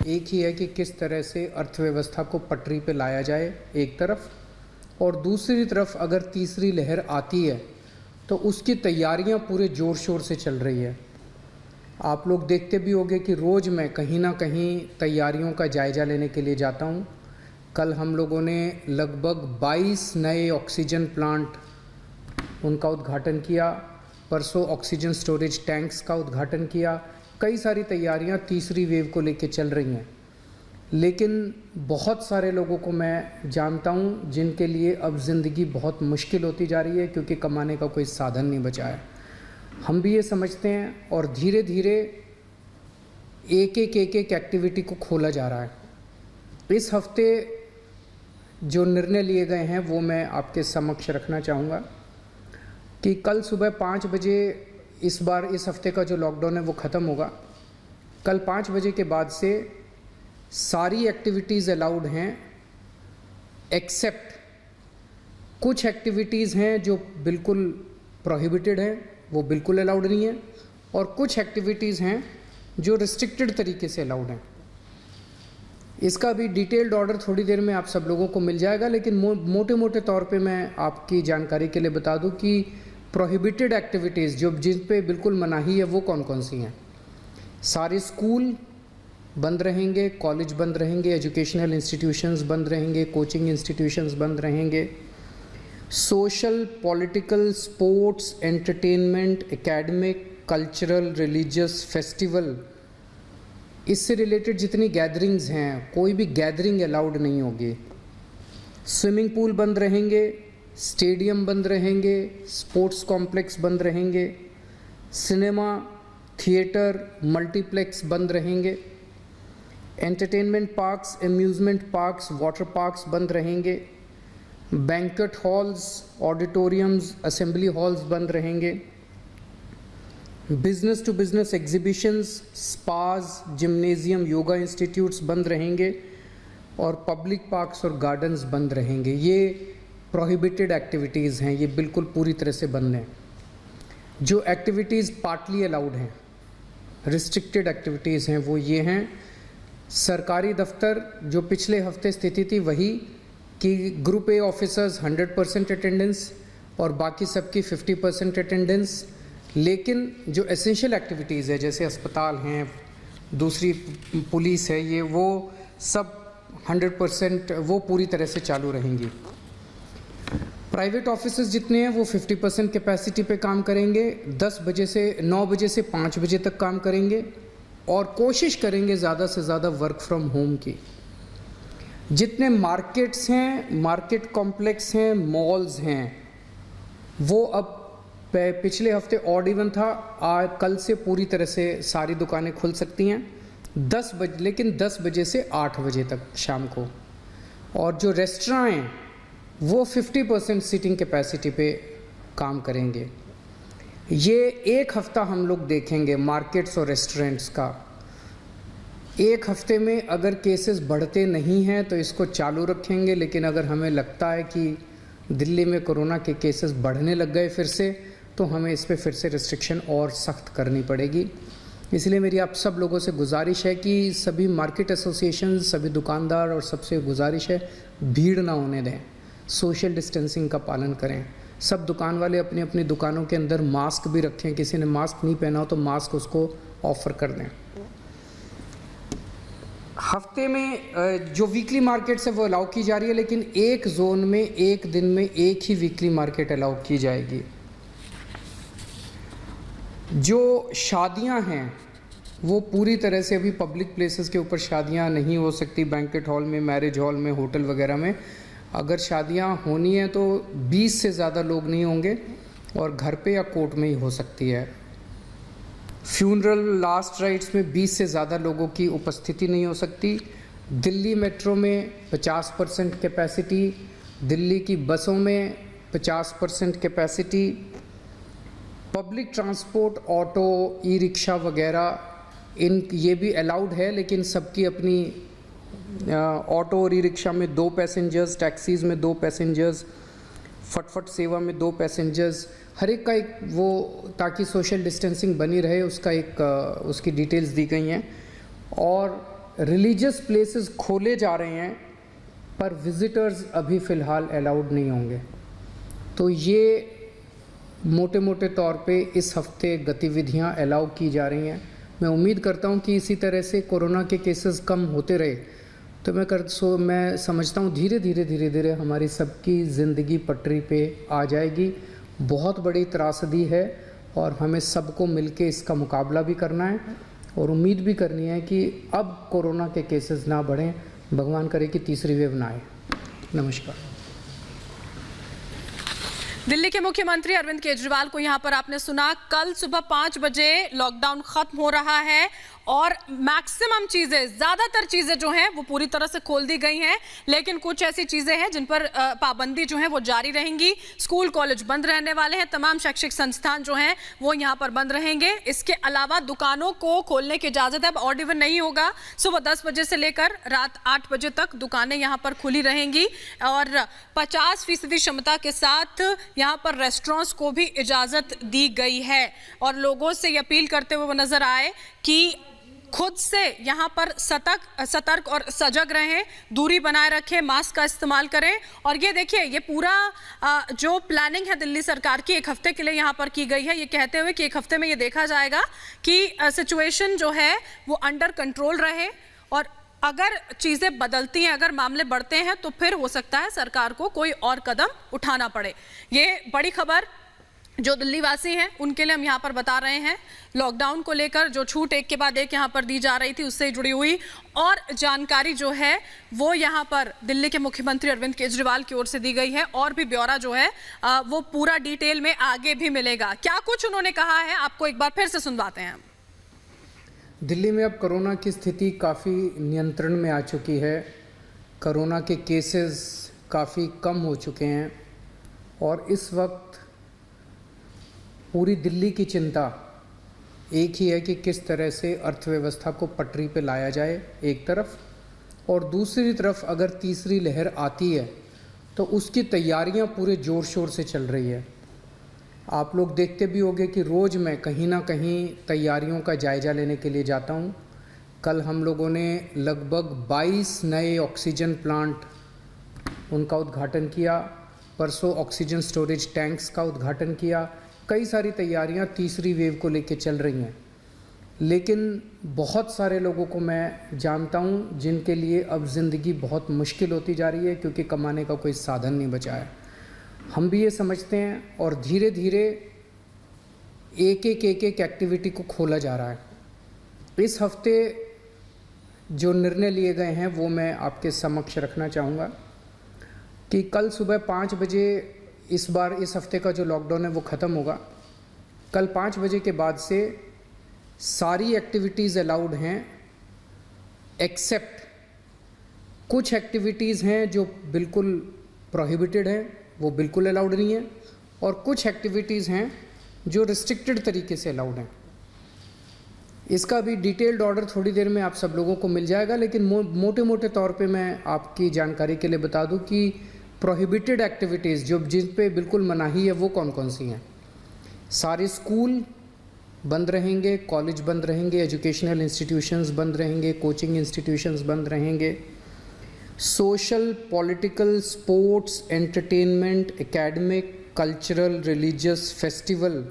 एक ही है कि किस तरह से अर्थव्यवस्था को पटरी पे लाया जाए एक तरफ, और दूसरी तरफ अगर तीसरी लहर आती है तो उसकी तैयारियां पूरे ज़ोर शोर से चल रही है। आप लोग देखते भी होंगे कि रोज़ मैं कहीं ना कहीं तैयारियों का जायज़ा लेने के लिए जाता हूं। कल हम लोगों ने लगभग 22 नए ऑक्सीजन प्लांट उनका उद्घाटन किया, परसों ऑक्सीजन स्टोरेज टैंक्स का उद्घाटन किया। कई सारी तैयारियां तीसरी वेव को लेकर चल रही हैं, लेकिन बहुत सारे लोगों को मैं जानता हूं जिनके लिए अब ज़िंदगी बहुत मुश्किल होती जा रही है क्योंकि कमाने का कोई साधन नहीं बचा है। हम भी ये समझते हैं और धीरे धीरे एक एक्टिविटी को खोला जा रहा है। इस हफ्ते जो निर्णय लिए गए हैं वो मैं आपके समक्ष रखना चाहूँगा कि कल सुबह 5 बजे इस बार इस हफ्ते का जो लॉकडाउन है वो ख़त्म होगा। कल 5 बजे के बाद से सारी एक्टिविटीज़ अलाउड हैं, एक्सेप्ट कुछ एक्टिविटीज़ हैं जो बिल्कुल प्रोहिबिटेड हैं, वो बिल्कुल अलाउड नहीं है, और कुछ एक्टिविटीज़ हैं जो रिस्ट्रिक्टेड तरीके से अलाउड हैं। इसका भी डिटेल्ड ऑर्डर थोड़ी देर में आप सब लोगों को मिल जाएगा, लेकिन मोटे मोटे तौर पे मैं आपकी जानकारी के लिए बता दूं कि प्रोहिबिटेड एक्टिविटीज़ जो जिन पे बिल्कुल मनाही है वो कौन कौन सी हैं। सारे स्कूल बंद रहेंगे, कॉलेज बंद रहेंगे, एजुकेशनल इंस्टीट्यूशंस बंद रहेंगे, कोचिंग इंस्टीट्यूशंस बंद रहेंगे, social, political, sports, entertainment, academic, cultural, religious, festival, इससे रिलेटेड जितनी गैदरिंग्स हैं कोई भी गैदरिंग अलाउड नहीं होगी। स्विमिंग पूल बंद रहेंगे, स्टेडियम बंद रहेंगे, स्पोर्ट्स कॉम्प्लेक्स बंद रहेंगे, सिनेमा, थिएटर, मल्टीप्लेक्स बंद रहेंगे, entertainment parks, amusement parks, water parks बंद रहेंगे, banquet halls, auditoriums, assembly halls बंद रहेंगे, business to business exhibitions, spas, gymnasium, yoga institutes बंद रहेंगे, और पब्लिक पार्क्स और गार्डन्स बंद रहेंगे। ये प्रोहिबिटेड एक्टिविटीज़ हैं, ये बिल्कुल पूरी तरह से बंद हैं। जो एक्टिविटीज़ पार्टली अलाउड हैं, रिस्ट्रिक्टेड एक्टिविटीज़ हैं, वो ये हैं। सरकारी दफ्तर जो पिछले हफ्ते स्थिति थी वही कि ग्रुप ए ऑफिसर्स 100% अटेंडेंस और बाकी सबकी 50% अटेंडेंस, लेकिन जो एसेंशियल एक्टिविटीज़ है जैसे अस्पताल हैं, दूसरी पुलिस है, ये वो सब 100% वो पूरी तरह से चालू रहेंगी। प्राइवेट ऑफिसेज जितने हैं वो 50% कैपेसिटी पे काम करेंगे, 9 बजे से 5 बजे तक काम करेंगे, और कोशिश करेंगे ज़्यादा से ज़्यादा वर्क फ्रॉम होम की। जितने मार्केट्स हैं, मार्केट कॉम्प्लेक्स हैं, मॉल्स हैं, वो अब पिछले हफ्ते ऑड इवन था, आज कल से पूरी तरह से सारी दुकानें खुल सकती हैं 10 बजे, लेकिन 10 बजे से 8 बजे तक शाम को। और जो रेस्टोरेंट हैं वो 50% सीटिंग कैपेसिटी पे काम करेंगे। ये एक हफ्ता हम लोग देखेंगे मार्केट्स और रेस्टोरेंट्स का। एक हफ्ते में अगर केसेस बढ़ते नहीं हैं तो इसको चालू रखेंगे, लेकिन अगर हमें लगता है कि दिल्ली में कोरोना के केसेस बढ़ने लग गए फिर से, तो हमें इस पे फिर से रिस्ट्रिक्शन और सख्त करनी पड़ेगी। इसलिए मेरी आप सब लोगों से गुजारिश है कि सभी मार्केट एसोसिएशन, सभी दुकानदार और सबसे गुजारिश है भीड़ ना होने दें, सोशल डिस्टेंसिंग का पालन करें। सब दुकान वाले अपनी अपनी दुकानों के अंदर मास्क भी रखें, किसी ने मास्क नहीं पहना हो तो मास्क उसको ऑफर कर दें। हफ्ते में जो वीकली मार्केट्स है वो अलाउ की जा रही है, लेकिन एक जोन में एक दिन में एक ही वीकली मार्केट अलाउ की जाएगी। जो शादियां हैं वो पूरी तरह से अभी पब्लिक प्लेसेस के ऊपर शादियां नहीं हो सकती, बैंक्वेट हॉल में, मैरिज हॉल में, होटल वगैरह में। अगर शादियां होनी है तो 20 से ज़्यादा लोग नहीं होंगे और घर पे या कोर्ट में ही हो सकती है। फ्यूनरल, लास्ट राइट्स में 20 से ज़्यादा लोगों की उपस्थिति नहीं हो सकती। दिल्ली मेट्रो में 50% कैपेसिटी, दिल्ली की बसों में 50% capacity, public transport, auto, e rickshaw वगैरह ये भी अलाउड है, लेकिन सबकी अपनी ऑटो और ई रिक्शा में 2 पैसेंजर्स, टैक्सीज़ में 2 पैसेंजर्स, फटफट सेवा में 2 पैसेंजर्स, हर एक का एक वो, ताकि सोशल डिस्टेंसिंग बनी रहे उसका एक उसकी डिटेल्स दी गई हैं। और रिलीजियस प्लेसेस खोले जा रहे हैं पर विजिटर्स अभी फ़िलहाल अलाउड नहीं होंगे। तो ये मोटे मोटे तौर पे इस हफ्ते गतिविधियां अलाउ की जा रही हैं। मैं उम्मीद करता हूं कि इसी तरह से कोरोना के केसेस कम होते रहे तो मैं समझता हूं धीरे धीरे हमारी सबकी ज़िंदगी पटरी पे आ जाएगी। बहुत बड़ी त्रासदी है और हमें सबको मिलके इसका मुकाबला भी करना है और उम्मीद भी करनी है कि अब कोरोना के केसेस ना बढ़ें, भगवान करे कि तीसरी वेव ना आए। नमस्कार। दिल्ली के मुख्यमंत्री अरविंद केजरीवाल को यहां पर आपने सुना, कल सुबह 5 बजे लॉकडाउन खत्म हो रहा है और मैक्सिमम चीजें, ज्यादातर चीजें जो हैं वो पूरी तरह से खोल दी गई हैं, लेकिन कुछ ऐसी चीजें हैं जिन पर पाबंदी जो है वो जारी रहेंगी। स्कूल कॉलेज बंद रहने वाले हैं, तमाम शैक्षिक संस्थान जो हैं वो यहां पर बंद रहेंगे। इसके अलावा दुकानों को खोलने की इजाजत है, अब ऑड इवन नहीं होगा। सुबह 10 बजे से लेकर रात 8 बजे तक दुकानें यहां पर खुली रहेंगी और 50% क्षमता के साथ यहां पर रेस्टोरेंट्स को भी इजाजत दी गई है और लोगों से ये अपील करते हुए वो नजर आए कि खुद से यहां पर सतर्क और सजग रहें, दूरी बनाए रखें, मास्क का इस्तेमाल करें। और ये देखिए, ये पूरा जो प्लानिंग है दिल्ली सरकार की 1 हफ्ते के लिए यहां पर की गई है, ये कहते हुए कि 1 हफ्ते में ये देखा जाएगा कि सिचुएशन जो है वो अंडर कंट्रोल रहे और अगर चीजें बदलती हैं, अगर मामले बढ़ते हैं तो फिर हो सकता है सरकार को कोई और कदम उठाना पड़े। ये बड़ी खबर जो दिल्ली वासी हैं उनके लिए हम यहाँ पर बता रहे हैं। लॉकडाउन को लेकर जो छूट एक के बाद एक यहाँ पर दी जा रही थी उससे जुड़ी हुई और जानकारी जो है वो यहाँ पर दिल्ली के मुख्यमंत्री अरविंद केजरीवाल की ओर से दी गई है और भी ब्यौरा जो है वो पूरा डिटेल में आगे भी मिलेगा। क्या कुछ उन्होंने कहा है आपको एक बार फिर से सुनवाते हैं। दिल्ली में अब कोरोना की स्थिति काफ़ी नियंत्रण में आ चुकी है। कोरोना के केसेस काफ़ी कम हो चुके हैं और इस वक्त पूरी दिल्ली की चिंता एक ही है कि किस तरह से अर्थव्यवस्था को पटरी पे लाया जाए एक तरफ, और दूसरी तरफ अगर तीसरी लहर आती है तो उसकी तैयारियां पूरे ज़ोर शोर से चल रही है। आप लोग देखते भी होंगे कि रोज़ मैं कहीं ना कहीं तैयारियों का जायज़ा लेने के लिए जाता हूं। कल हम लोगों ने लगभग 22 नए ऑक्सीजन प्लांट उनका उद्घाटन किया, परसों ऑक्सीजन स्टोरेज टैंक्स का उद्घाटन किया। कई सारी तैयारियां तीसरी वेव को लेकर चल रही हैं, लेकिन बहुत सारे लोगों को मैं जानता हूं जिनके लिए अब ज़िंदगी बहुत मुश्किल होती जा रही है क्योंकि कमाने का कोई साधन नहीं बचा है। हम भी ये समझते हैं और धीरे धीरे एक एक एक्टिविटी को खोला जा रहा है। इस हफ्ते जो निर्णय लिए गए हैं वो मैं आपके समक्ष रखना चाहूँगा कि कल सुबह 5 बजे इस बार इस हफ्ते का जो लॉकडाउन है वो ख़त्म होगा। कल 5 बजे के बाद से सारी एक्टिविटीज़ अलाउड हैं, एक्सेप्ट कुछ एक्टिविटीज़ हैं जो बिल्कुल प्रोहिबिटेड हैं, वो बिल्कुल अलाउड नहीं है, और कुछ एक्टिविटीज़ हैं जो रिस्ट्रिक्टेड तरीके से अलाउड हैं। इसका भी डिटेल्ड ऑर्डर थोड़ी देर में आप सब लोगों को मिल जाएगा, लेकिन मोटे मोटे तौर पे मैं आपकी जानकारी के लिए बता दूं कि प्रोहिबिटेड एक्टिविटीज़ जो जिन पे बिल्कुल मनाही है वो कौन कौन सी हैं। सारे स्कूल बंद रहेंगे, कॉलेज बंद रहेंगे, एजुकेशनल इंस्टीट्यूशंस बंद रहेंगे, कोचिंग इंस्टीट्यूशंस बंद रहेंगे, social, political, sports, entertainment, academic, cultural, religious, festival